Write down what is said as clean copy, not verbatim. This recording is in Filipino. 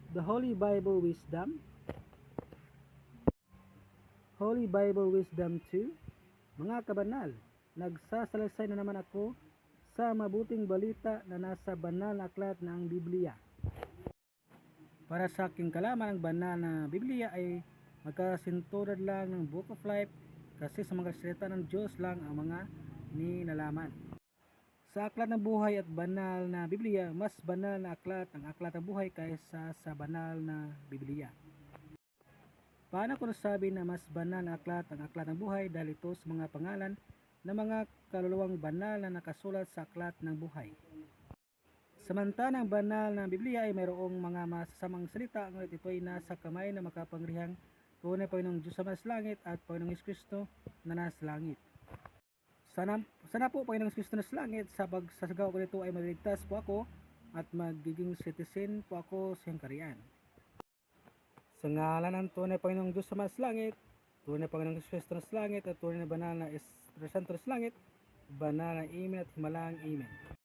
The Holy Bible Wisdom, Holy Bible Wisdom 2. Mga kabanal, nagsasalaysay na naman ako sa mabuting balita na nasa banal na aklat na ang Biblia. Para sa aking kalaman, ang banal na Biblia ay magkasinturad lang ng Book of Life kasi sa mga salita ng Diyos lang ang mga nilalaman. Sa aklat ng buhay at banal na Biblia, mas banal na aklat ang aklat ng buhay kaysa sa banal na Biblia. Paano ko nasabi na mas banal na aklat ang aklat ng buhay? Dahil ito sa mga pangalan ng mga kaluluwang banal na nakasulat sa aklat ng buhay. Samantalang banal na Biblia ay mayroong mga masasamang salita, ngunit ito ay nasa kamay ng makapangyarihang tunay Panginoong Diyos sa mas langit at Panginoong Kristo na nasa langit. Sana po Panginoong Kristo na sa langit, sa pagsasagawa ko nito ay maliligtas po ako at magiging citizen po ako sa iyong kaharian. Sa ngalan ng tunay Panginoong Diyos sa mas langit, tunay Panginoong Kristo na sa langit at tunay na banal na Espiritu Santo na sa langit, banal na Amen at himalang Amen.